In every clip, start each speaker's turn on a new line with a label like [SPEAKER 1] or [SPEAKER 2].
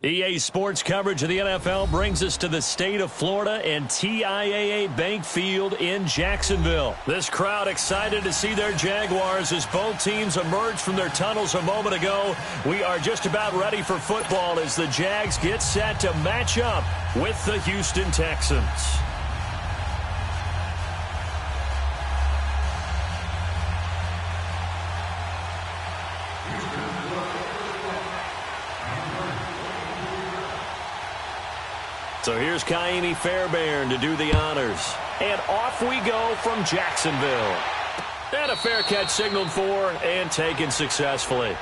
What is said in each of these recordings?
[SPEAKER 1] EA Sports coverage of the NFL brings us to the state of Florida and TIAA Bank Field in Jacksonville. This crowd excited to see their Jaguars as both teams emerged from their tunnels a moment ago. We are just about ready for football as the Jags get set to match up with the Houston Texans. So here's Kaimi Fairbairn to do the honors. And off we go from Jacksonville. And a fair catch signaled for and taken successfully.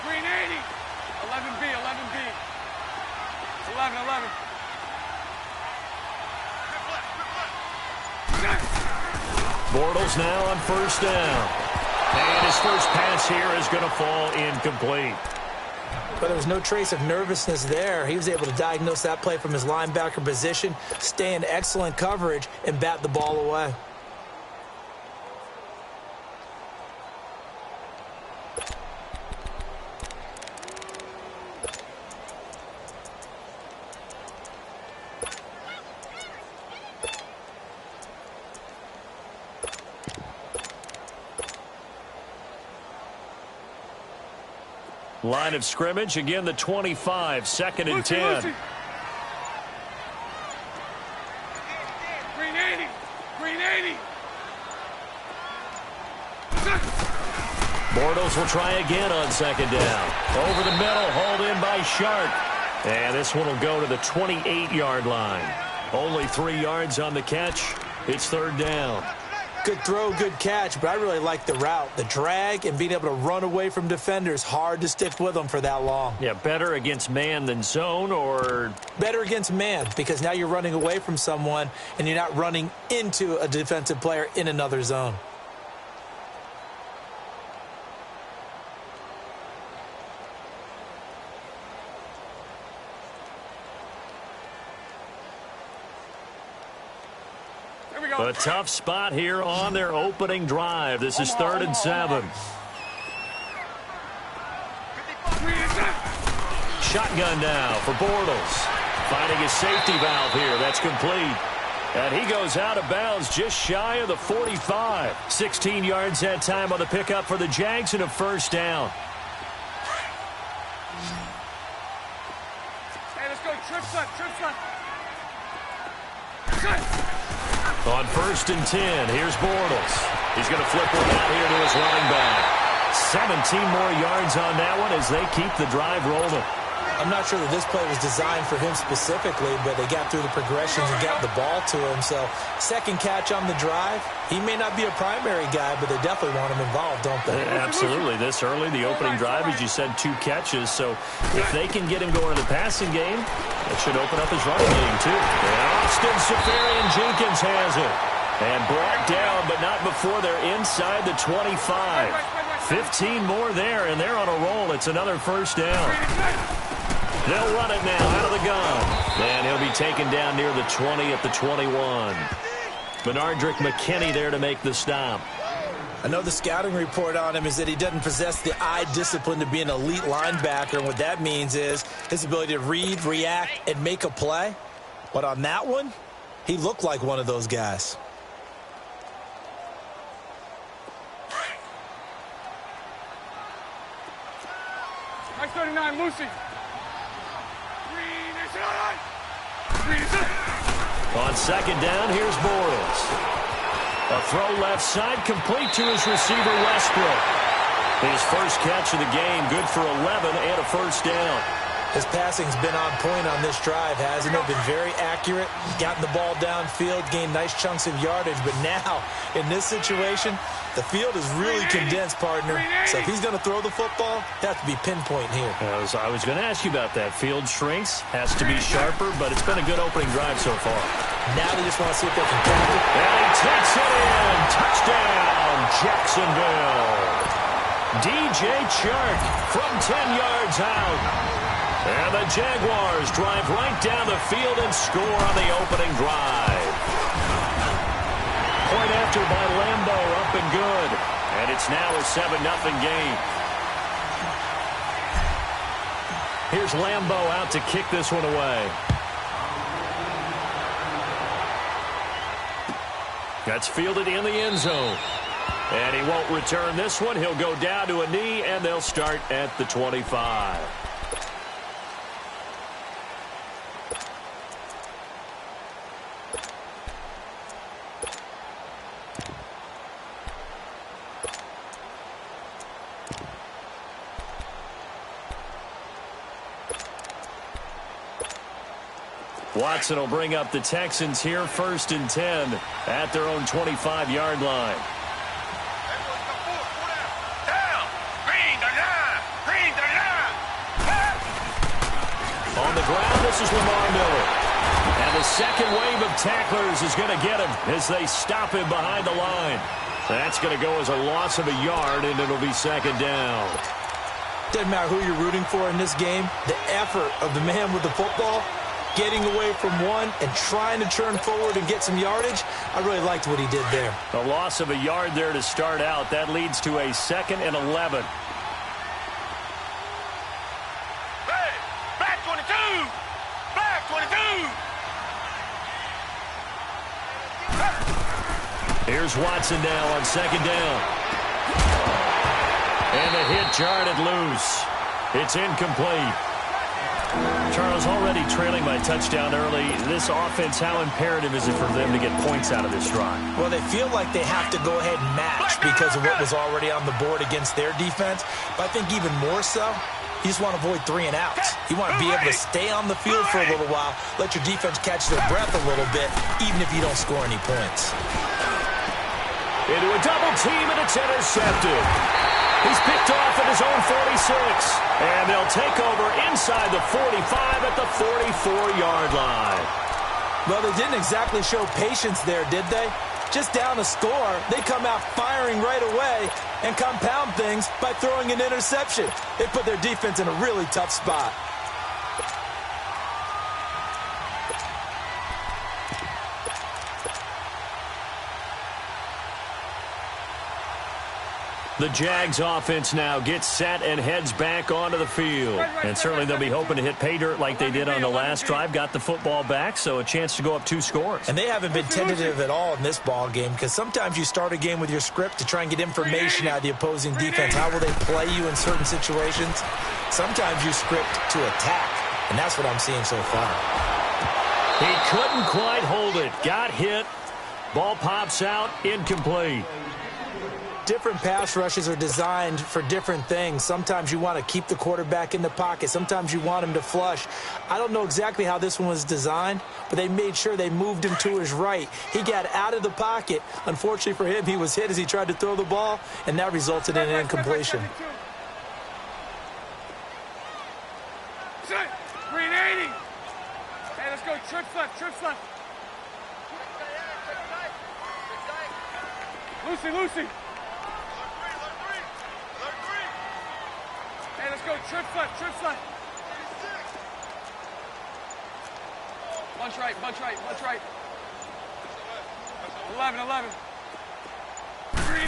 [SPEAKER 2] Green 80. 11B, 11B. It's 11, 11.
[SPEAKER 1] Bortles now on first down. And his first pass here is going to fall incomplete.
[SPEAKER 3] But there was no trace of nervousness there. He was able to diagnose that play from his linebacker position, stay in excellent coverage, and bat the ball away.
[SPEAKER 1] Line of scrimmage, again the 25, second and 10.
[SPEAKER 2] Green 80. Green 80.
[SPEAKER 1] Bortles will try again on second down. Over the middle, hauled in by Sharp. And this one will go to the 28-yard line. Only 3 yards on the catch. It's third down.
[SPEAKER 3] Good throw, good catch, but I really like the route. The drag and being able to run away from defenders, hard to stick with them for that long.
[SPEAKER 1] Yeah, better against man than zone, or?
[SPEAKER 3] Better against man, because now you're running away from someone and you're not running into a defensive player in another zone.
[SPEAKER 1] A tough spot here on their opening drive. This is third and 7. Shotgun now for Bortles. Finding his safety valve here. That's complete. And he goes out of bounds just shy of the 45. 16 yards that time on the pickup for the Jags and a first down.
[SPEAKER 2] Hey, let's go. Trip slot.
[SPEAKER 1] On first and 10, here's Bortles. He's going to flip one out here to his running back. 17 more yards on that one as they keep the drive rolling.
[SPEAKER 3] I'm not sure that this play was designed for him specifically, but they got through the progressions and got the ball to him. So, second catch on the drive. He may not be a primary guy, but they definitely want him involved, don't they?
[SPEAKER 1] Absolutely. This early, the opening drive, as you said, 2 catches. So, if they can get him going in the passing game, that should open up his running game, too. And Austin Seferian-Jenkins has it. And brought down, but not before they're inside the 25. 15 more there, and they're on a roll. It's another first down. They'll run it now out of the gun. And he'll be taken down near the 20 at the 21. Benardrick McKinney there to make the stop.
[SPEAKER 3] I know the scouting report on him is that he doesn't possess the eye discipline to be an elite linebacker. And what that means is his ability to read, react, and make a play. But on that one, he looked like one of those guys.
[SPEAKER 2] Nice 39, Lucy.
[SPEAKER 1] On second down, here's Bortles. A throw left side, complete to his receiver, Westbrook. His first catch of the game, good for 11 and a first down.
[SPEAKER 3] His passing's been on point on this drive, hasn't it? Been very accurate, gotten the ball downfield, gained nice chunks of yardage. But now, in this situation, the field is really condensed, partner. So if he's going to throw the football, it has to be pinpoint here.
[SPEAKER 1] I was going to ask you about that. Field shrinks, has to be sharper, but it's been a good opening drive so far.
[SPEAKER 3] Now they just want to see if they can catch it.
[SPEAKER 1] And he takes it in. Touchdown, Jacksonville. DJ Chark from 10 yards out. And the Jaguars drive right down the field and score on the opening drive. Point after by Leemo, up and good. And it's now a 7-0 game. Here's Leemo out to kick this one away. That's fielded in the end zone. And he won't return this one. He'll go down to a knee, and they'll start at the 25. Watson will bring up the Texans here, 1st and 10 at their own 25-yard line. On the ground, this is Lamar Miller. And the second wave of tacklers is going to get him as they stop him behind the line. That's going to go as a loss of a yard, and it'll be 2nd down.
[SPEAKER 3] Doesn't matter who you're rooting for in this game. The effort of the man with the football, getting away from one and trying to turn forward and get some yardage, I really liked what he did there.
[SPEAKER 1] A loss of a yard there to start out. That leads to a 2nd and 11.
[SPEAKER 2] Hey, back 22! Back 22!
[SPEAKER 1] Here's Watson now on 2nd down. And the hit jarred it loose. It's incomplete. Charles, already trailing by touchdown early. This offense, how imperative is it for them to get points out of this drive?
[SPEAKER 3] Well, they feel like they have to go ahead and match because of what was already on the board against their defense. But I think even more so, you just want to avoid 3 and outs. You want to be able to stay on the field for a little while, let your defense catch their breath a little bit, even if you don't score any points.
[SPEAKER 1] Into a double team, and it's intercepted. He's picked off at his own 46. And they'll take over inside the 45 at the 44-yard line.
[SPEAKER 3] Well, they didn't exactly show patience there, did they? Just down a score, they come out firing right away and compound things by throwing an interception. They put their defense in a really tough spot.
[SPEAKER 1] The Jags offense now gets set and heads back onto the field. And certainly they'll be hoping to hit pay dirt like they did on the last drive. Got the football back, so a chance to go up 2 scores.
[SPEAKER 3] And they haven't been tentative at all in this ball game because sometimes you start a game with your script to try and get information out of the opposing defense. How will they play you in certain situations? Sometimes you script to attack, and that's what I'm seeing so far.
[SPEAKER 1] He couldn't quite hold it. Got hit. Ball pops out. Incomplete.
[SPEAKER 3] Different pass rushes are designed for different things. Sometimes you want to keep the quarterback in the pocket. Sometimes you want him to flush. I don't know exactly how this one was designed, but they made sure they moved him to his right. He got out of the pocket. Unfortunately for him, he was hit as he tried to throw the ball, and that resulted in an incompletion.
[SPEAKER 2] 380. Hey, let's go. Trips left. Trips left. Lucy. Hey, let's go. Trips left. Bunch right. 11.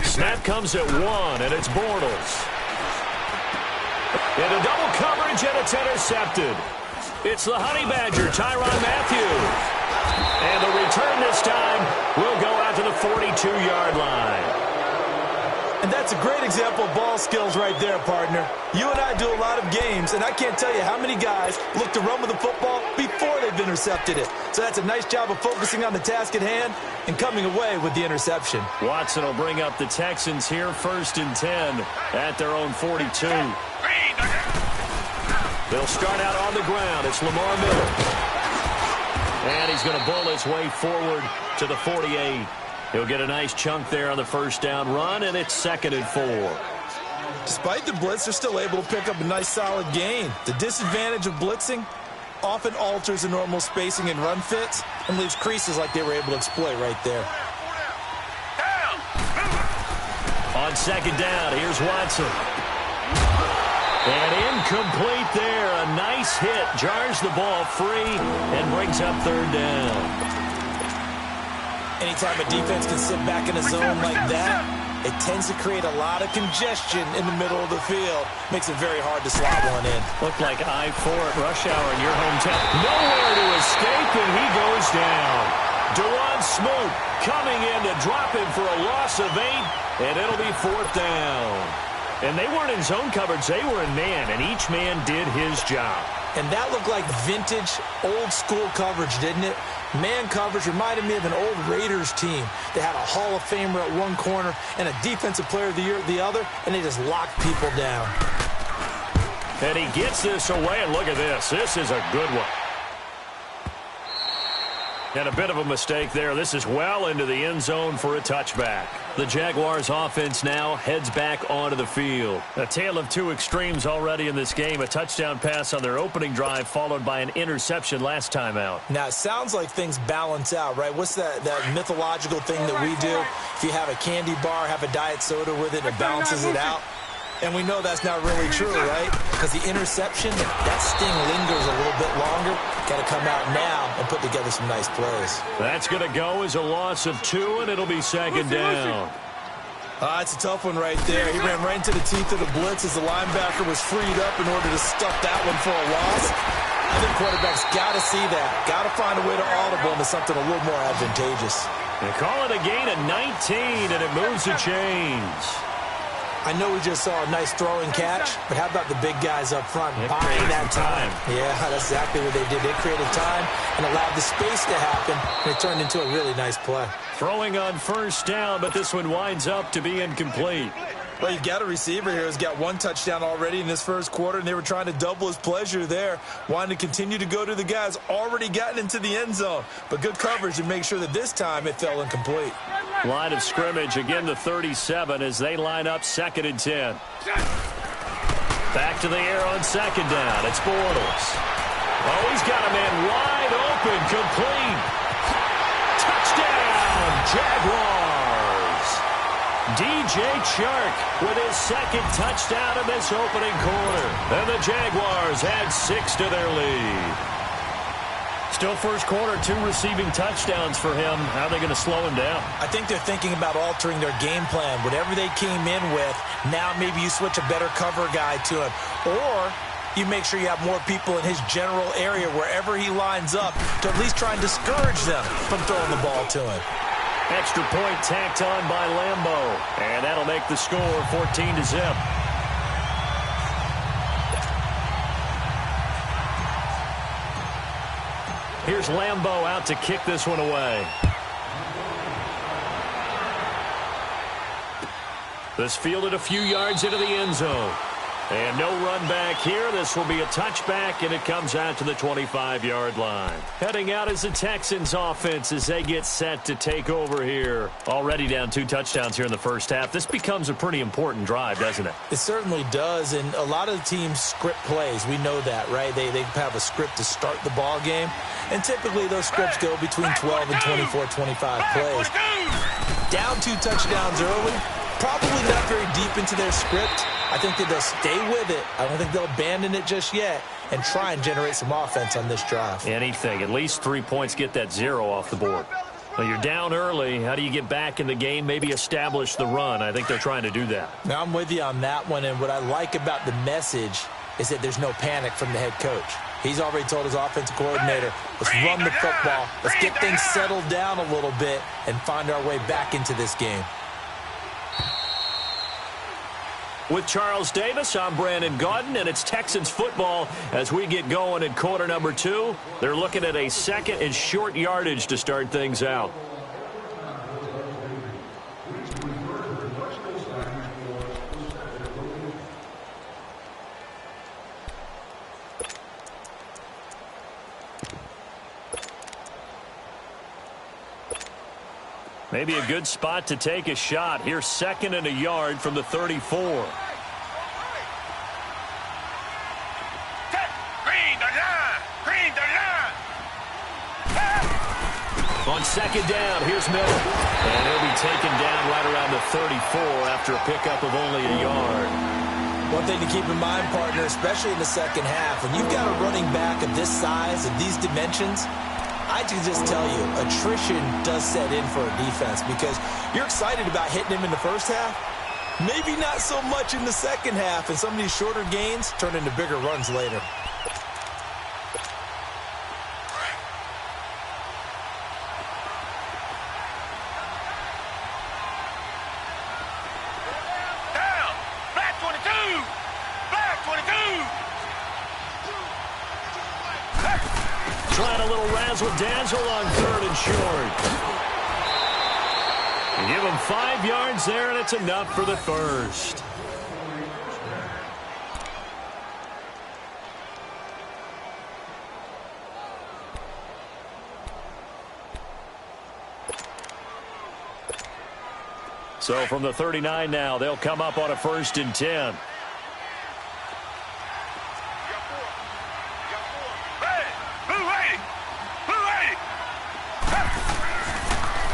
[SPEAKER 1] Snap comes at 1, and it's Bortles. Into double coverage, and it's intercepted. It's the Honey Badger, Tyrann Mathieu. And the return this time will go out to the 42-yard line.
[SPEAKER 3] And that's a great example of ball skills right there, partner. You and I do a lot of games, and I can't tell you how many guys look to run with the football before they've intercepted it. So that's a nice job of focusing on the task at hand and coming away with the interception.
[SPEAKER 1] Watson will bring up the Texans here, 1st and 10 at their own 42. They'll start out on the ground. It's Lamar Miller. And he's going to bull his way forward to the 48. He'll get a nice chunk there on the first down run, and it's 2nd and 4.
[SPEAKER 3] Despite the blitz, they're still able to pick up a nice solid gain. The disadvantage of blitzing often alters the normal spacing and run fits and leaves creases like they were able to exploit right there.
[SPEAKER 1] On 2nd down, here's Watson. And incomplete there. A nice hit. Jars the ball free and brings up 3rd down.
[SPEAKER 3] Anytime a defense can sit back in a zone like that, it tends to create a lot of congestion in the middle of the field. Makes it very hard to slot one in.
[SPEAKER 1] Looked like I-4 at rush hour in your hometown. Nowhere to escape, and he goes down. Dewan Smoot coming in to drop him for a loss of 8, and it'll be 4th down. And they weren't in zone coverage. They were in man, and each man did his job.
[SPEAKER 3] And that looked like vintage, old-school coverage, didn't it? Man coverage reminded me of an old Raiders team. They had a Hall of Famer at one corner and a Defensive Player of the Year at the other, and they just locked people down.
[SPEAKER 1] And he gets this away, and look at this. This is a good one. And a bit of a mistake there. This is well into the end zone for a touchback. The Jaguars offense now heads back onto the field. A tale of two extremes already in this game. A touchdown pass on their opening drive followed by an interception last time out.
[SPEAKER 3] Now, it sounds like things balance out, right? What's that mythological thing that we do? If you have a candy bar, have a diet soda with it, it balances it out. And we know that's not really true, right? Because the interception, that sting lingers a little bit longer. Got to come out now and put together some nice plays.
[SPEAKER 1] That's going to go as a loss of 2, and it'll be 2nd down.
[SPEAKER 3] It's a tough one right there. He ran right into the teeth of the blitz as the linebacker was freed up in order to stuff that one for a loss. I think quarterbacks got to see that. Got to find a way to audible into something a little more advantageous.
[SPEAKER 1] They call it a gain of 19, and it moves the chains.
[SPEAKER 3] I know we just saw a nice throwing catch, but how about the big guys up front buying that time? Yeah, that's exactly what they did. They created time and allowed the space to happen, and it turned into a really nice play.
[SPEAKER 1] Throwing on first down, but this one winds up to be incomplete.
[SPEAKER 3] Well, you've got a receiver here who's got 1 touchdown already in this first quarter, and they were trying to double his pleasure there, wanting to continue to go to the guys already gotten into the end zone. But good coverage to make sure that this time it fell incomplete.
[SPEAKER 1] Line of scrimmage, again the 37 as they line up 2nd and 10. Back to the air on 2nd down. It's Bortles. Oh, he's got a man wide open, complete. Touchdown, Jaguars. DJ Chark with his 2nd touchdown in this opening quarter. And the Jaguars add 6 to their lead. Still first quarter, 2 receiving touchdowns for him. How are they going to slow him down?
[SPEAKER 3] I think they're thinking about altering their game plan. Whatever they came in with, now maybe you switch a better cover guy to him. Or you make sure you have more people in his general area wherever he lines up to at least try and discourage them from throwing the ball to him.
[SPEAKER 1] Extra point tacked on by Lambo. And that'll make the score 14-0. Here's Lambo out to kick this one away. This fielded a few yards into the end zone. And no run back here. This will be a touchback, and it comes out to the 25-yard line. Heading out is the Texans offense as they get set to take over here. Already down 2 touchdowns here in the first half. This becomes a pretty important drive, doesn't it?
[SPEAKER 3] It certainly does, and a lot of the teams script plays. We know that, right? They have a script to start the ball game, and typically those scripts go between 12 and 24, 25 plays. Down 2 touchdowns early, probably not very deep into their script. I think that they'll stay with it. I don't think they'll abandon it just yet and try and generate some offense on this drive.
[SPEAKER 1] Anything. At least 3 points, get that 0 off the board. Well, you're down early. How do you get back in the game? Maybe establish the run. I think they're trying to do that.
[SPEAKER 3] Now, I'm with you on that one, and what I like about the message is that there's no panic from the head coach. He's already told his offensive coordinator, let's run the football, let's get things settled down a little bit and find our way back into this game.
[SPEAKER 1] With Charles Davis, I'm Brandon Gaudin, and it's Texans football as we get going in quarter number 2. They're looking at a 2nd and short yardage to start things out. Maybe a good spot to take a shot. Here's 2nd and a yard from the 34. On 2nd down, here's Miller. And he'll be taken down right around the 34 after a pickup of only a yard.
[SPEAKER 3] One thing to keep in mind, partner, especially in the second half, when you've got a running back of this size and these dimensions, I can just tell you, attrition does set in for a defense because you're excited about hitting him in the first half. Maybe not so much in the second half, and some of these shorter gains turn into bigger runs later.
[SPEAKER 1] Trying a little razzle-dazzle on 3rd and short. Give him 5 yards there, and it's enough for the first. So from the 39 now, they'll come up on a 1st and 10.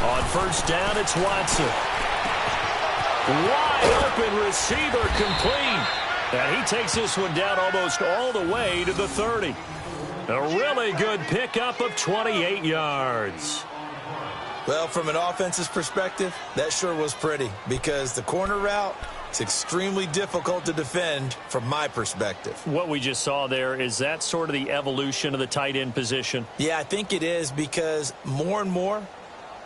[SPEAKER 1] On 1st down, it's Watson. Wide open receiver complete. And he takes this one down almost all the way to the 30. A really good pickup of 28 yards.
[SPEAKER 3] Well, from an offense's perspective, that sure was pretty because the corner route is extremely difficult to defend from my perspective.
[SPEAKER 1] What we just saw there, is that sort of the evolution of the tight end position?
[SPEAKER 3] Yeah, I think it is because more and more,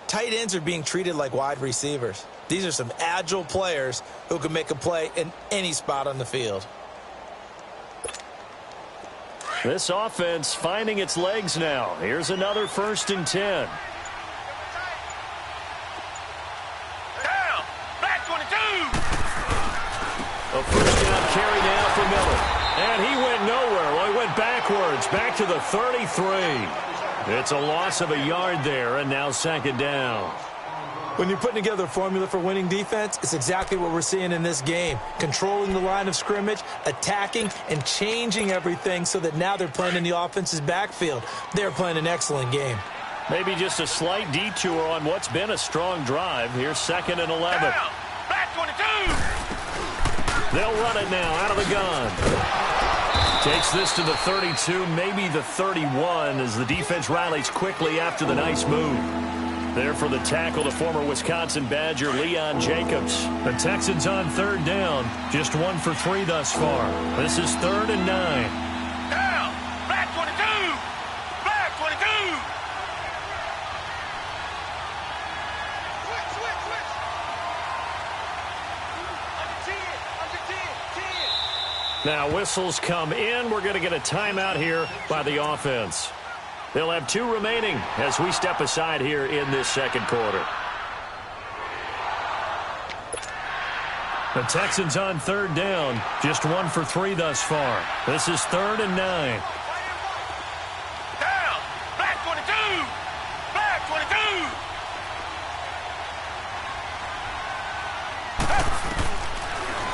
[SPEAKER 3] tight ends are being treated like wide receivers. These are some agile players who can make a play in any spot on the field.
[SPEAKER 1] This offense finding its legs now. Here's another 1st and 10.
[SPEAKER 2] Down! Back 22!
[SPEAKER 1] A 1st down carry now for Miller. And he went nowhere. Well, he went backwards, back to the 33. It's a loss of a yard there, and now 2nd down.
[SPEAKER 3] When you're putting together a formula for winning defense, it's exactly what we're seeing in this game. Controlling the line of scrimmage, attacking, and changing everything so that now they're playing in the offense's backfield. They're playing an excellent game.
[SPEAKER 1] Maybe just a slight detour on what's been a strong drive. Here's 2nd and 11.
[SPEAKER 2] Down! Back 22!
[SPEAKER 1] They'll run it now out of the gun. Takes this to the 32, maybe the 31, as the defense rallies quickly after the nice move. There for the tackle, the former Wisconsin Badger, Leon Jacobs. The Texans on 3rd down, just 1 for 3 thus far. This is 3rd and 9.
[SPEAKER 2] Down! Back 22! Back 22! Switch! Under 10!
[SPEAKER 1] Now whistles come in. We're going to get a timeout here by the offense. They'll have 2 remaining as we step aside here in this 2nd quarter. The Texans on 3rd down, just 1 for 3 thus far. This is 3rd and 9.
[SPEAKER 2] Down! Back 22! Back 22!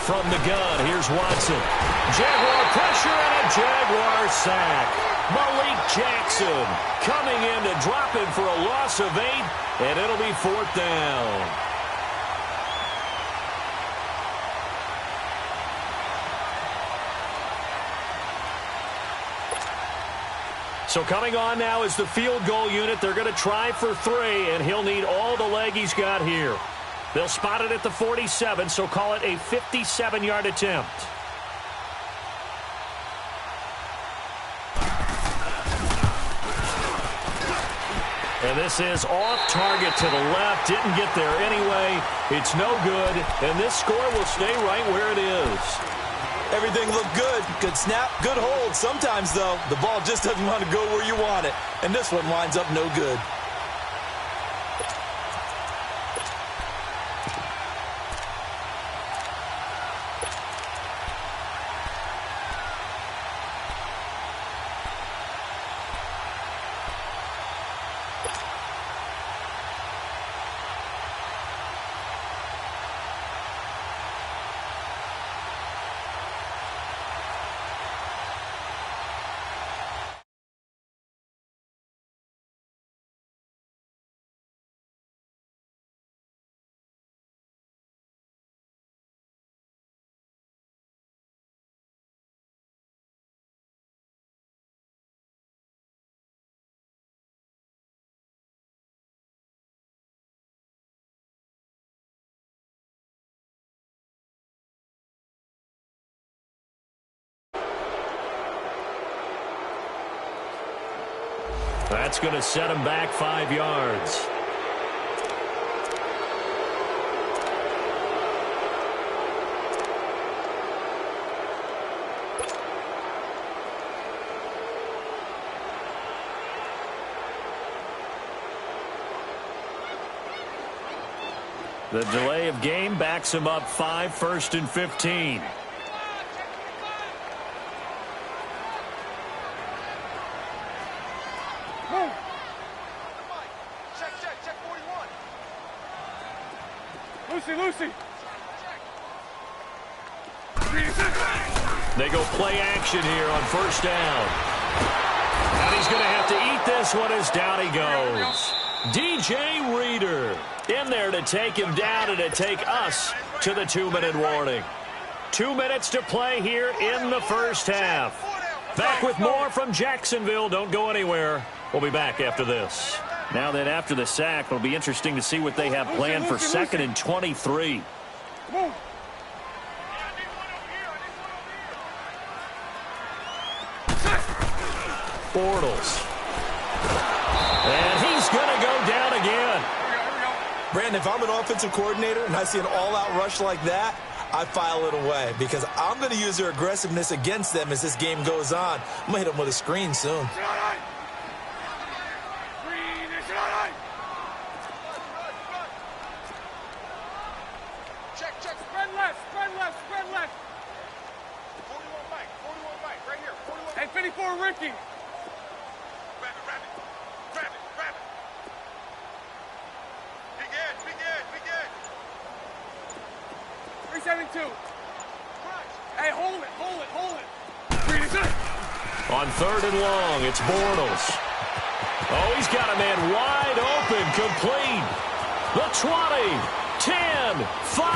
[SPEAKER 1] From the gun, here's Watson. Jaguar pressure and a Jaguar sack. Malik Jackson coming in to drop him for a loss of 8, and it'll be 4th down. So coming on now is the field goal unit. They're going to try for 3, and he'll need all the leg he's got here. They'll spot it at the 47, so call it a 57-yard attempt. And this is off target to the left. Didn't get there anyway. It's no good, and this score will stay right where it is.
[SPEAKER 3] Everything looked good. Good snap, good hold. Sometimes, though, the ball just doesn't want to go where you want it. And this one winds up no good.
[SPEAKER 1] That's going to set him back 5 yards. The delay of game backs him up 5, 1st and 15.
[SPEAKER 2] Lucy.
[SPEAKER 1] They go play action here on 1st down. And he's going to have to eat this one as down he goes. DJ Reader in there to take him down and to take us to the 2-minute warning. 2 minutes to play here in the first half. Back with more from Jacksonville. Don't go anywhere. We'll be back after this. Now that after the sack, it'll be interesting to see what they have planned for 2nd and 23. Bortles. And he's going to go down again.
[SPEAKER 3] Brandon, if I'm an offensive coordinator and I see an all-out rush like that, I file it away because I'm going to use their aggressiveness against them as this game goes on. I'm going to hit them with a screen soon.
[SPEAKER 2] Spread left. 41 Mike, right here. 41. Hey, 54 Ricky. Grab it. Big edge. 372. Hey, hold it.
[SPEAKER 1] On 3rd and long, it's Bortles. Oh, he's got a man wide open, complete. The 20, 10, 5.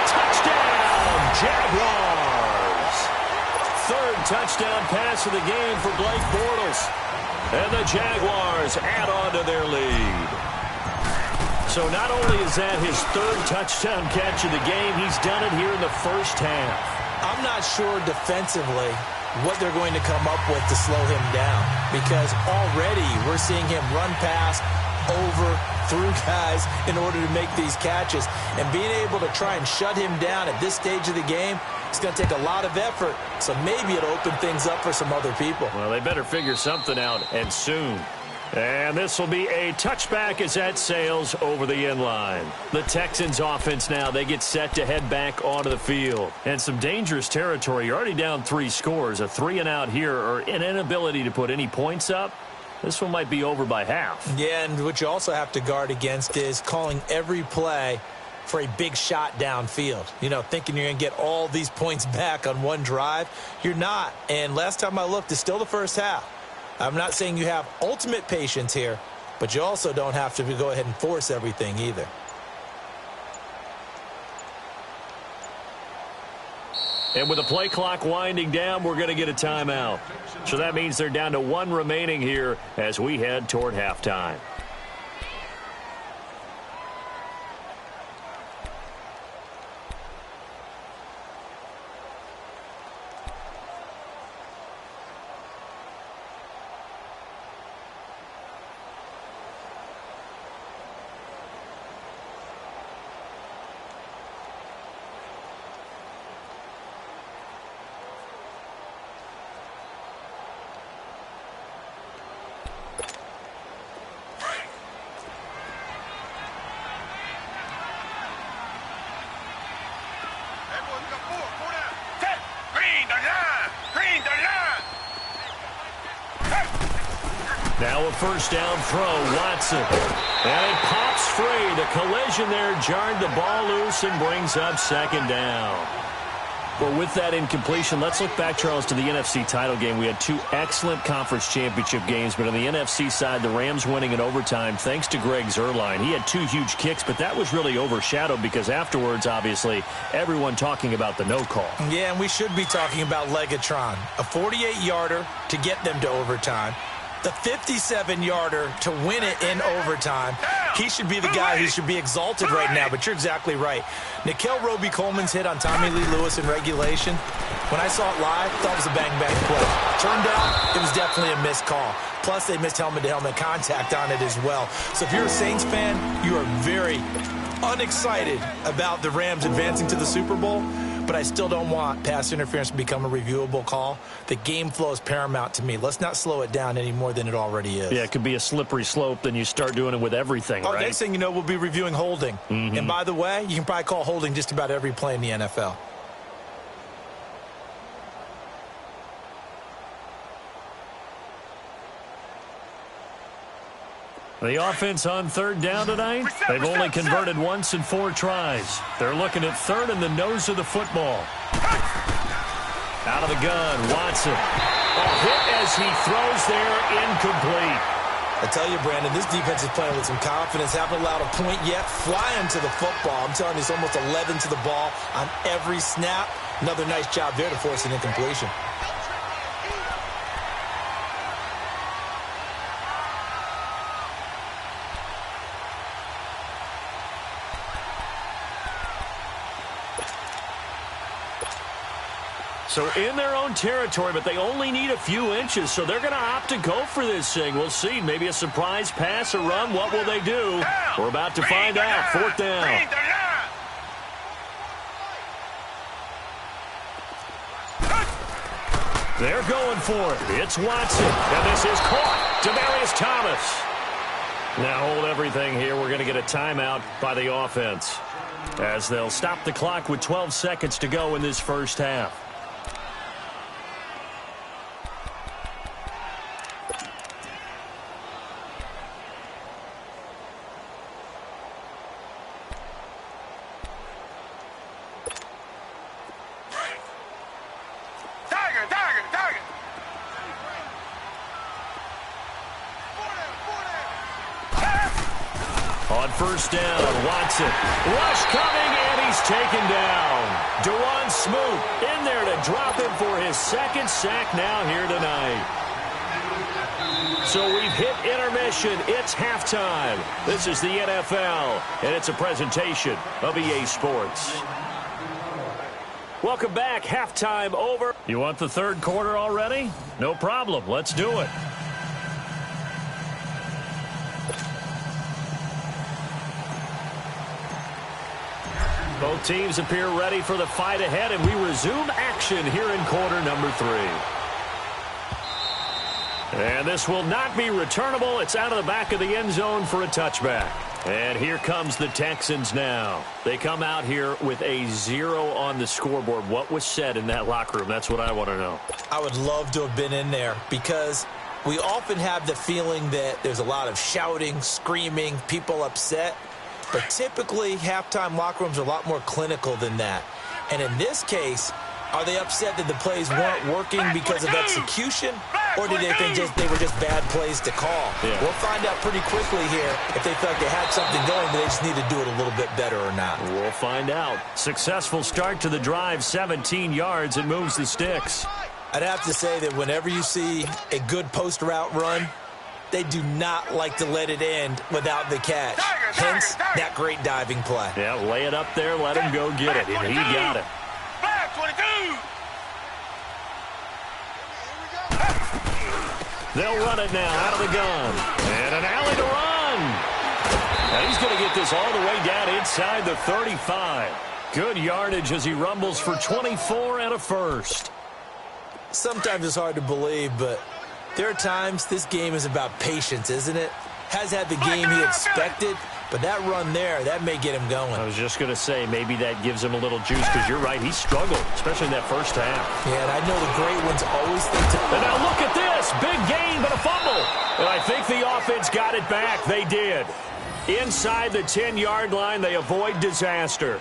[SPEAKER 1] Touchdown, Jaguars. 3rd touchdown pass of the game for Blake Bortles. And the Jaguars add on to their lead. So not only is that his 3rd touchdown catch of the game, he's done it here in the first half.
[SPEAKER 3] I'm not sure defensively what they're going to come up with to slow him down because already we're seeing him run past, over, through guys in order to make these catches. And being able to try and shut him down at this stage of the game, it's going to take a lot of effort. So maybe it'll open things up for some other people.
[SPEAKER 1] Well, they better figure something out, and soon. And this will be a touchback as that sails over the end line. The Texans offense now, they get set to head back onto the field. And some dangerous territory. You're already down 3 scores. A 3-and-out here or an inability to put any points up. This one might be over by half.
[SPEAKER 3] Yeah, and what you also have to guard against is calling every play for a big shot downfield. You know, thinking you're going to get all these points back on one drive. You're not. And last time I looked, it's still the first half. I'm not saying you have ultimate patience here, but you also don't have to go ahead and force everything either.
[SPEAKER 1] And with the play clock winding down, we're going to get a timeout. So that means they're down to 1 remaining here as we head toward halftime. Now a first down throw, Watson. And it pops free. The collision there jarred the ball loose and brings up 2nd down. Well, with that incompletion, let's look back, Charles, to the NFC title game. We had 2 excellent conference championship games, but on the NFC side, the Rams winning in overtime thanks to Greg Zuerlein. He had 2 huge kicks, but that was really overshadowed because afterwards, obviously, everyone talking about the no call.
[SPEAKER 3] Yeah, and we should be talking about Legatron. A 48-yarder to get them to overtime. The 57-yarder to win it in overtime. He should be the guy who should be exalted right now, but you're exactly right. Nickel Roby-Coleman's hit on Tommy Lee Lewis in regulation, When I saw it live, I thought it was a bang-bang play. Turned out, it was definitely a missed call. Plus, they missed helmet-to-helmet contact on it as well. So if you're a Saints fan, you are very unexcited about the Rams advancing to the Super Bowl, but I still don't want pass interference to become a reviewable call. The game flow is paramount to me. Let's not slow it down any more than it already is.
[SPEAKER 1] Yeah, it could be a slippery slope, then you start doing it with everything, right?
[SPEAKER 3] Next thing you know, we'll be reviewing holding. And by the way, you can probably call holding just about every play in the NFL.
[SPEAKER 1] The offense on third down tonight, they've only converted once in 4 tries. They're looking at third in the nose of the football. Out of the gun, Watson. A hit as he throws there, incomplete.
[SPEAKER 3] I tell you, Brandon, this defense is playing with some confidence. Haven't allowed a point yet. Flying to the football. I'm telling you, it's almost 11 to the ball on every snap. Another nice job there to force an incompletion.
[SPEAKER 1] So in their own territory, but they only need a few inches, so they're going to opt to go for this thing. We'll see. Maybe a surprise pass, a run. What will they do? We're about to find out. 4th down. They're going for it. It's Watson, and this is caught. Demaryius Thomas. Now hold everything here. We're going to get a timeout by the offense as they'll stop the clock with 12 seconds to go in this first half. On first down, Watson. Rush coming, and he's taken down. Dewan Smoot in there to drop him for his 2nd sack now here tonight. So we've hit intermission. It's halftime. This is the NFL, and it's a presentation of EA Sports. Welcome back. Halftime over. You want the 3rd quarter already? No problem. Let's do it. Both teams appear ready for the fight ahead, and we resume action here in quarter number 3. And this will not be returnable. It's out of the back of the end zone for a touchback. And here comes the Texans now. They come out here with a 0 on the scoreboard. What was said in that locker room? That's what I want to know.
[SPEAKER 3] I would love to have been in there because we often have the feeling that there's a lot of shouting, screaming, people upset. But typically, halftime locker rooms are a lot more clinical than that. And in this case, are they upset that the plays weren't working because of execution? Or did they think they were just bad plays to call?
[SPEAKER 1] Yeah.
[SPEAKER 3] We'll find out pretty quickly here if they felt like they had something going, but they just need to do it a little bit better or not.
[SPEAKER 1] We'll find out. Successful start to the drive, 17 yards, and moves the sticks.
[SPEAKER 3] I'd have to say that whenever you see a good post route run, they do not like to let it end without the catch. Hence, that great diving play.
[SPEAKER 1] Yeah, lay it up there, let him go get it, and he got it.
[SPEAKER 2] Back 22.
[SPEAKER 1] They'll run it now out of the gun. And an alley to run. Now he's going to get this all the way down inside the 35. Good yardage as he rumbles for 24 and a first.
[SPEAKER 3] Sometimes it's hard to believe, but there are times this game is about patience, isn't it? Has had the game he expected, but that run there, that may get him going.
[SPEAKER 1] I was just going to say, maybe that gives him a little juice, because you're right, he struggled, especially in that first half.
[SPEAKER 3] Yeah, and I know the great ones always think to...
[SPEAKER 1] And now look at this, big gain, but a fumble. And I think the offense got it back. They did. Inside the 10-yard line, they avoid disaster.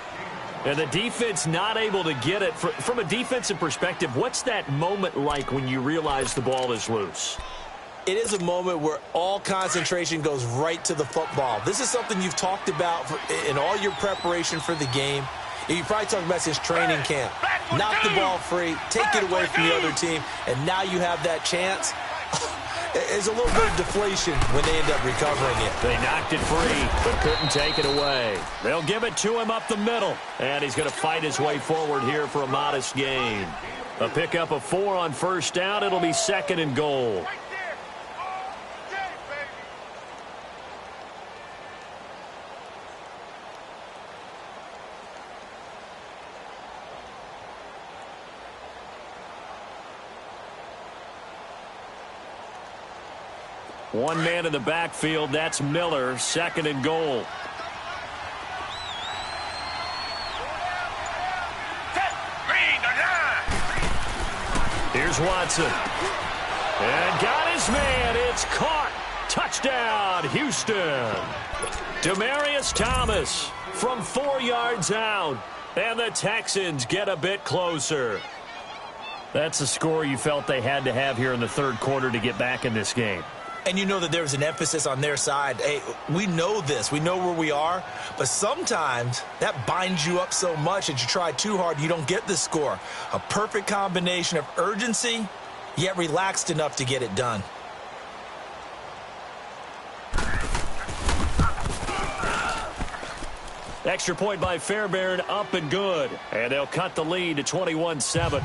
[SPEAKER 1] And the defense not able to get it. From a defensive perspective, what's that moment like when you realize the ball is loose?
[SPEAKER 3] It is a moment where all concentration goes right to the football. This is something you've talked about in all your preparation for the game. You probably talked about since training camp. Knock the ball free, take it away from the other team, and now you have that chance. There's a little bit of deflation when they end up recovering it.
[SPEAKER 1] They knocked it free, but couldn't take it away. They'll give it to him up the middle, and he's going to fight his way forward here for a modest gain. A pickup of 4 on first down. It'll be 2nd and goal.
[SPEAKER 2] Right there. All day, baby.
[SPEAKER 1] One man in the backfield. That's Miller. 2nd and goal. Here's Watson. And got his man. It's caught. Touchdown, Houston. Demaryius Thomas from 4 yards out. And the Texans get a bit closer. That's a score you felt they had to have here in the 3rd quarter to get back in this game.
[SPEAKER 3] And you know that there's an emphasis on their side. Hey, we know this. We know where we are. But sometimes that binds you up so much that you try too hard, you don't get the score. A perfect combination of urgency, yet relaxed enough to get it done.
[SPEAKER 1] Extra point by Fairbairn, up and good. And they'll cut the lead to 21-7.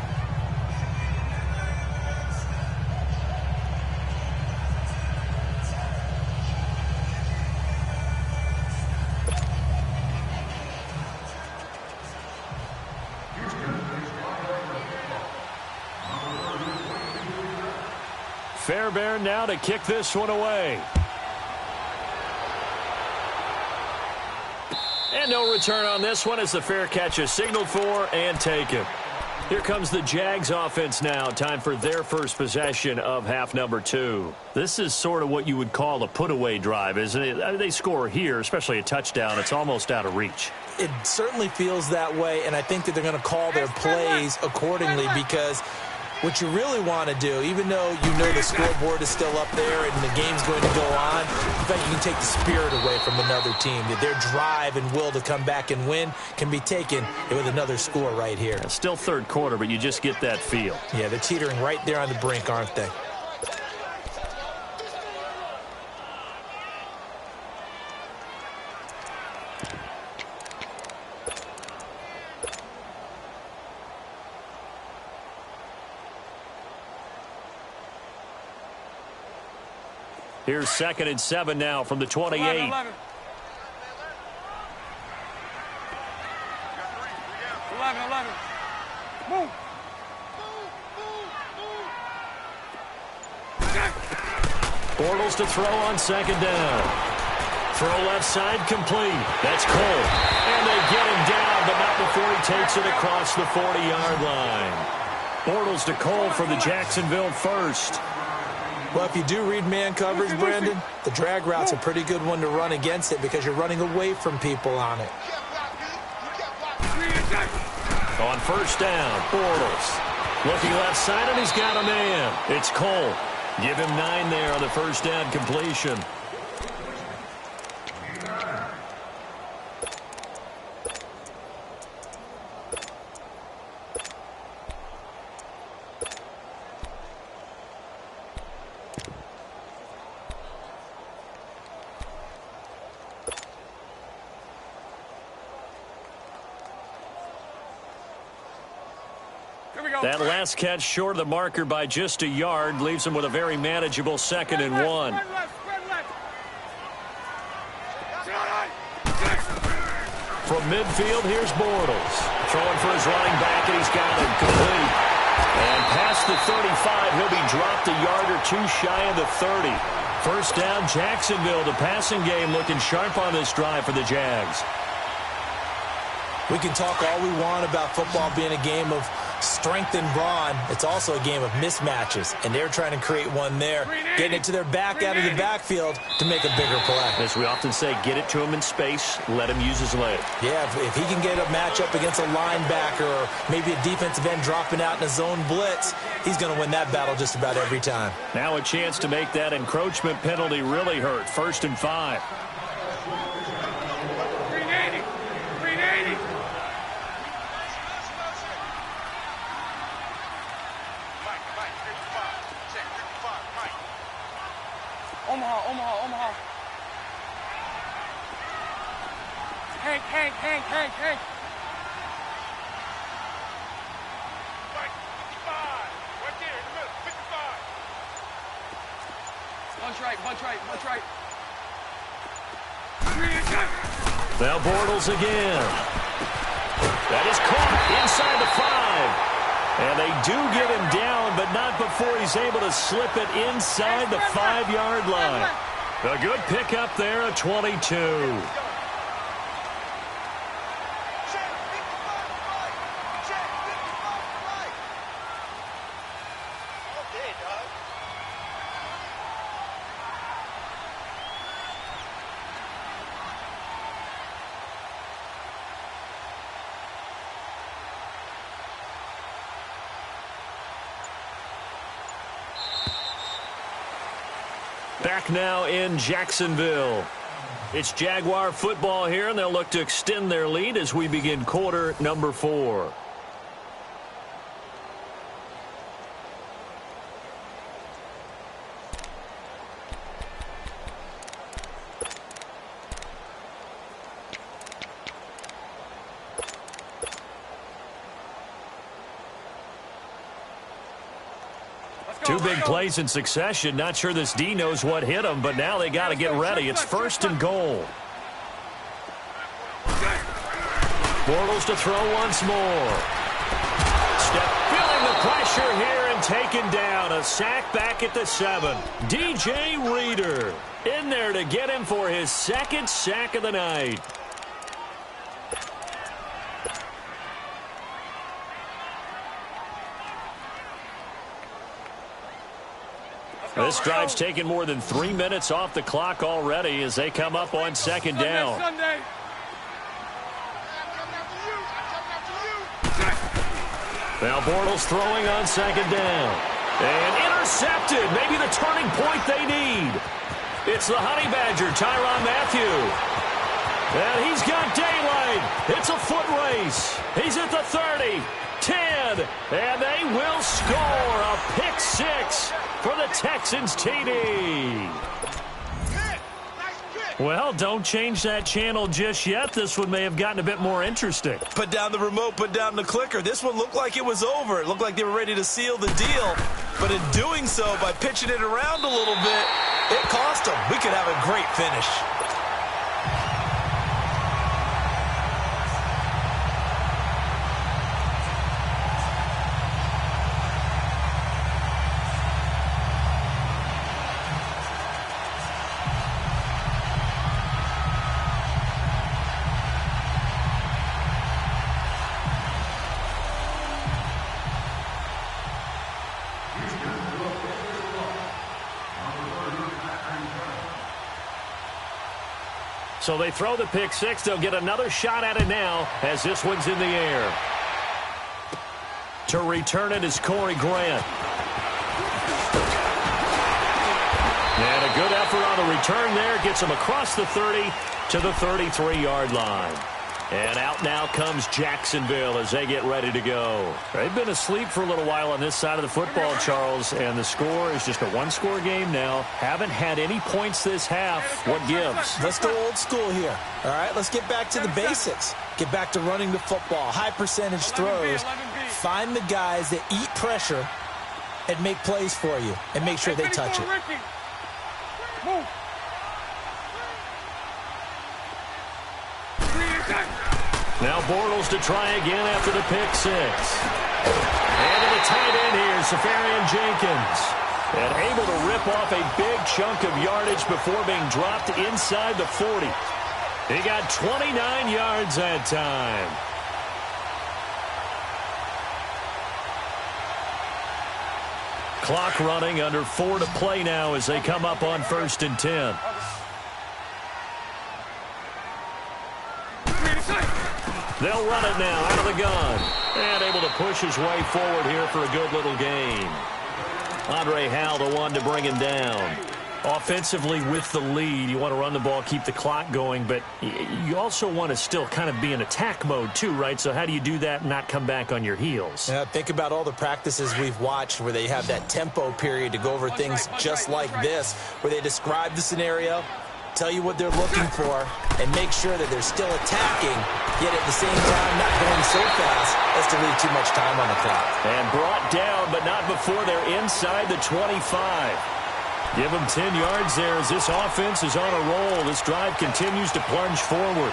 [SPEAKER 1] Fairbairn now to kick this one away. And no return on this one as the fair catch is signaled for and taken. Here comes the Jags offense now. Time for their first possession of half number 2. This is sort of what you would call a put-away drive, isn't it? They score here, especially a touchdown. It's almost out of reach.
[SPEAKER 3] It certainly feels that way, and I think that they're going to call their plays accordingly because what you really want to do, even though you know the scoreboard is still up there and the game's going to go on, in fact, you can take the spirit away from another team. That their drive and will to come back and win can be taken with another score right here.
[SPEAKER 1] It's still 3rd quarter, but you just get that feel.
[SPEAKER 3] Yeah, they're teetering right there on the brink, aren't they?
[SPEAKER 1] Here's 2nd and 7 now from the 28.
[SPEAKER 2] 11. Move.
[SPEAKER 1] Bortles to throw on 2nd down. Throw left side complete. That's Cole. And they get him down, but not before he takes it across the 40-yard line. Bortles to Cole for the Jacksonville first.
[SPEAKER 3] Well, if you do read man coverage, Brandon, the drag route's a pretty good one to run against it because you're running away from people on it.
[SPEAKER 1] On first down, Bortles. Looking left side, and he's got a man. It's Cole. Give him 9 there on the first down completion. That last catch short of the marker by just a yard leaves him with a very manageable 2nd and 1. From midfield, here's Bortles. Throwing for his running back, and he's got him complete. And past the 35, he'll be dropped a yard or 2 shy of the 30. First down, Jacksonville. The passing game looking sharp on this drive for the Jags.
[SPEAKER 3] We can talk all we want about football being a game of strength and brawn. It's also a game of mismatches, and they're trying to create one there, getting it to their back out of the backfield to make a bigger play.
[SPEAKER 1] As we often say, get it to him in space, let him use his leg.
[SPEAKER 3] Yeah, if he can get a matchup against a linebacker or maybe a defensive end dropping out in a zone blitz, he's going to win that battle just about every time.
[SPEAKER 1] Now a chance to make that encroachment penalty really hurt. 1st and 5.
[SPEAKER 2] 380. 380. Omaha. Hank. right, bunch right, bunch right.
[SPEAKER 1] Now Bortles again. That is caught inside the 5. And they do get him down, but not before he's able to slip it inside the 5-yard line. A good pickup there, a 22. Back now in Jacksonville. It's Jaguar football here, and they'll look to extend their lead as we begin quarter number 4. Two big plays in succession. Not sure this D knows what hit him, but now they got to get ready. It's 1st and goal. Bortles to throw once more. Feeling the pressure here and taken down. A sack back at the 7. DJ Reader in there to get him for his 2nd sack of the night. This drive's taken more than 3 minutes off the clock already as they come up on 2nd down. Now Bortles throwing on 2nd down. And intercepted. Maybe the turning point they need. It's the Honey Badger, Tyrann Mathieu. And he's got daylight. It's a foot race. He's at the 30, 10, and they will score a pick 6 for the Texans TD. Well, don't change that channel just yet. This one may have gotten a bit more interesting.
[SPEAKER 3] Put down the remote, put down the clicker. This one looked like it was over. It looked like they were ready to seal the deal. But in doing so, by pitching it around a little bit, it cost them. We could have a great finish.
[SPEAKER 1] So they throw the pick 6. They'll get another shot at it now as this one's in the air. To return it is Corey Grant. And a good effort on the return there. Gets him across the 30 to the 33-yard line. And out now comes Jacksonville as they get ready to go. They've been asleep for a little while on this side of the football, Charles, and the score is just a one-score game now. Haven't had any points this half. What gives?
[SPEAKER 3] Let's go old school here. All right, let's get back to the basics. Get back to running the football, high percentage throws. Find the guys that eat pressure and make plays for you and make sure they touch it.
[SPEAKER 2] Move.
[SPEAKER 1] Now Bortles to try again after the pick 6. And to the tight end here, Safarian Jenkins. And able to rip off a big chunk of yardage before being dropped inside the 40. He got 29 yards that time. Clock running, under 4 to play now as they come up on 1st and 10. They'll run it now out of the gun. And able to push his way forward here for a good little gain. Andre Howell, the one to bring him down. Offensively with the lead, you want to run the ball, keep the clock going, but you also want to still kind of be in attack mode too, right? So how do you do that and not come back on your heels?
[SPEAKER 3] Yeah, think about all the practices we've watched where they have that tempo period to go over things just like this, where they describe the scenario, tell you what they're looking for, and make sure that they're still attacking, yet at the same time not going so fast as to leave too much time on the clock.
[SPEAKER 1] And brought down, but not before they're inside the 25. Give him 10 yards there as this offense is on a roll. This drive continues to plunge forward.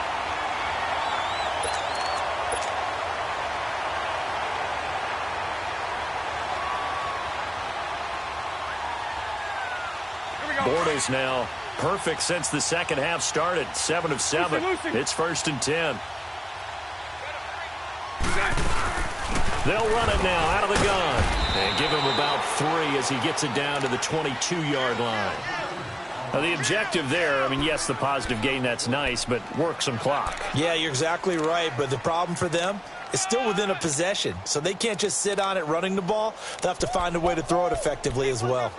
[SPEAKER 1] Bortles now perfect since the second half started. 7 of 7. It's 1st and 10. They'll run it now out of the gun and give him about 3 as he gets it down to the 22-yard line. Now, the objective there, I mean, yes, the positive gain, that's nice, but work some clock.
[SPEAKER 3] Yeah, you're exactly right, but the problem for them is still within a possession, so they can't just sit on it running the ball. They'll have to find a way to throw it effectively as well.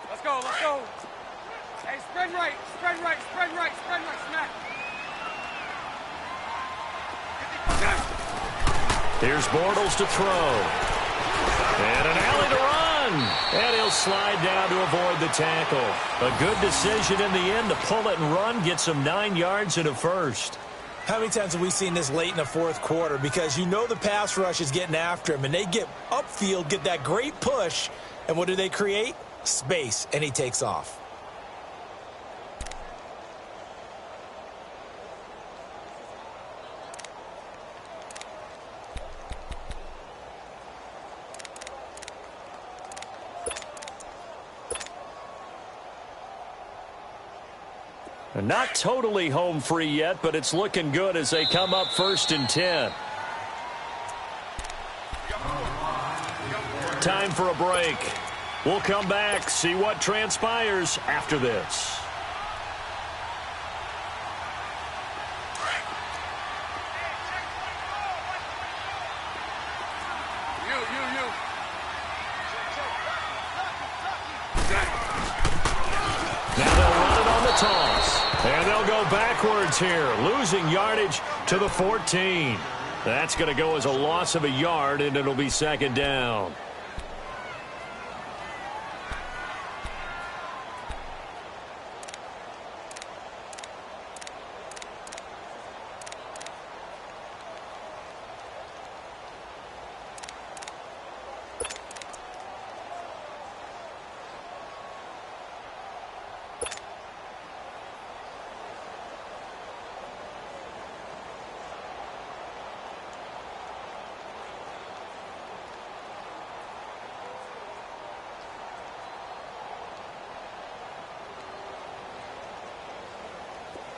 [SPEAKER 2] Let's go, let's go. Hey, spread right, spread right, spread right, spread right, smack.
[SPEAKER 1] Here's Bortles to throw. And an alley to run. And he'll slide down to avoid the tackle. A good decision in the end to pull it and run. Gets him 9 yards and a first.
[SPEAKER 3] How many times have we seen this late in the fourth quarter? Because you know the pass rush is getting after him, and they get upfield, get that great push, and what do they create? Space, and he takes off.
[SPEAKER 1] Not totally home free yet, but it's looking good as they come up 1st and 10. Time for a break. We'll come back, see what transpires after this. Now they'll run it on the toss. And they'll go backwards here, losing yardage to the 14. That's going to go as a loss of a yard, and it'll be 2nd down.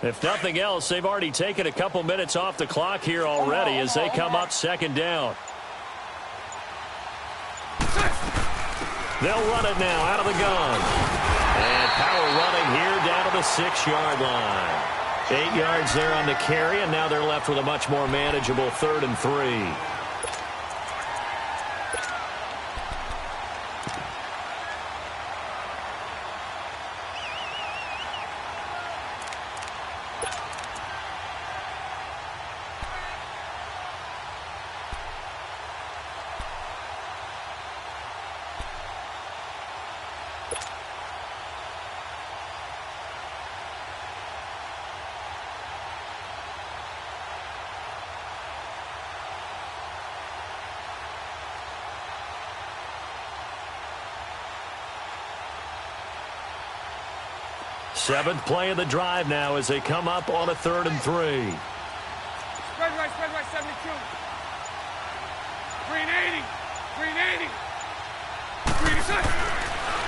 [SPEAKER 1] If nothing else, they've already taken a couple minutes off the clock here already as they come up 2nd down. They'll run it now out of the gun. And power running here down to the 6-yard line. 8 yards there on the carry, and now they're left with a much more manageable 3rd and 3. Seventh play of the drive now as they come up on a 3rd and 3.
[SPEAKER 2] Spread right, 72. Green 80, green 80. Green set.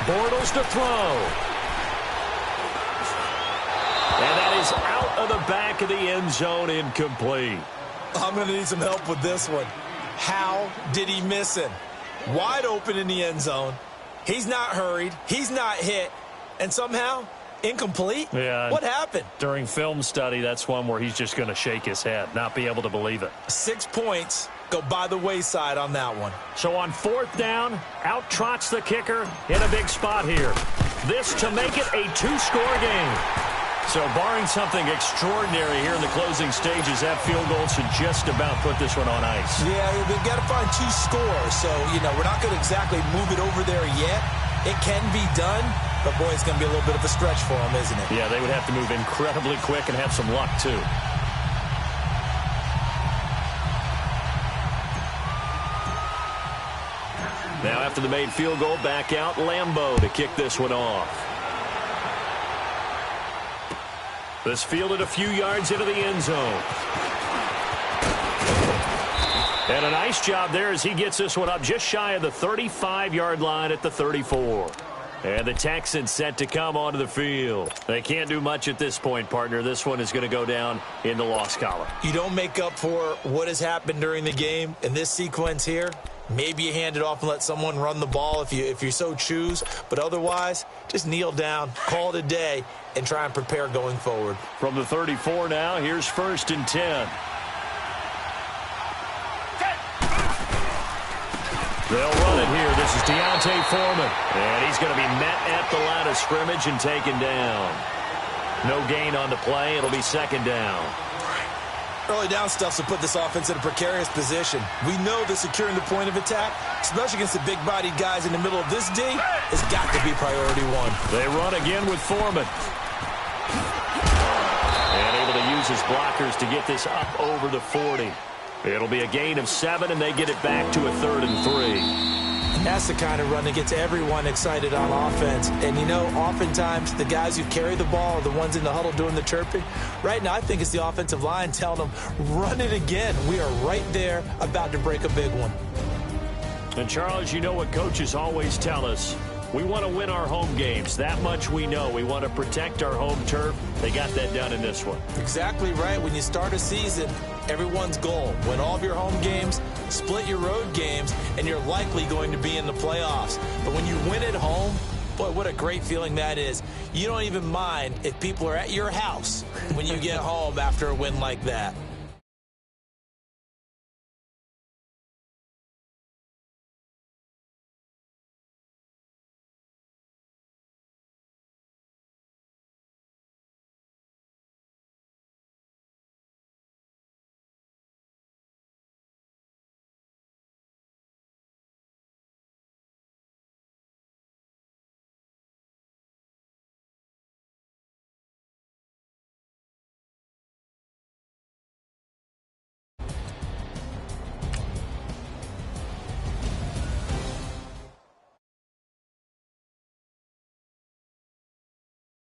[SPEAKER 1] Bortles to throw. And that is out of the back of the end zone, incomplete.
[SPEAKER 3] I'm going to need some help with this one. How did he miss him? Wide open in the end zone. He's not hurried. He's not hit. And somehow, incomplete?
[SPEAKER 1] Yeah.
[SPEAKER 3] What happened?
[SPEAKER 1] During film study, that's one where he's just going to shake his head, not be able to believe it.
[SPEAKER 3] 6 points go by the wayside on that one.
[SPEAKER 1] So on 4th down, out trots the kicker in a big spot here. This to make it a 2-score game. So barring something extraordinary here in the closing stages, that field goal should just about put this one on ice.
[SPEAKER 3] Yeah, they've got to find 2 scores. So, we're not going to exactly move it over there yet. It can be done, but boy, it's going to be a little bit of a stretch for them, isn't it?
[SPEAKER 1] Yeah, they would have to move incredibly quick and have some luck, too. after the made field goal. Back out Leemo to kick this one off. This fielded a few yards into the end zone. And a nice job there as he gets this one up just shy of the 35-yard line at the 34. And the Texans set to come onto the field. They can't do much at this point, partner. This one is going to go down in the loss column.
[SPEAKER 3] You don't make up for what has happened during the game in this sequence here. Maybe you hand it off and let someone run the ball if you so choose. But otherwise, just kneel down, call it a day, and try and prepare going forward.
[SPEAKER 1] From the 34 now, here's 1st and 10. They'll run it here. This is Deontay Foreman. And he's going to be met at the line of scrimmage and taken down. No gain on the play. It'll be 2nd down.
[SPEAKER 3] Early down stuff to put this offense in a precarious position. We know that securing the point of attack, especially against the big-bodied guys in the middle of this D, has got to be priority one.
[SPEAKER 1] They run again with Foreman. And able to use his blockers to get this up over the 40. It'll be a gain of 7, and they get it back to a 3rd and 3.
[SPEAKER 3] That's the kind of run that gets everyone excited on offense. And, you know, oftentimes the guys who carry the ball are the ones in the huddle doing the chirping. Right now, I think it's the offensive line telling them, run it again. We are right there about to break a big one.
[SPEAKER 1] And, Charles, you know what coaches always tell us. We want to win our home games. That much we know. We want to protect our home turf. They got that done in this one.
[SPEAKER 3] Exactly right. When you start a season, everyone's goal, win all of your home games, split your road games, and you're likely going to be in the playoffs. But when you win at home, boy, what a great feeling that is. You don't even mind if people are at your house when you get home after a win like that.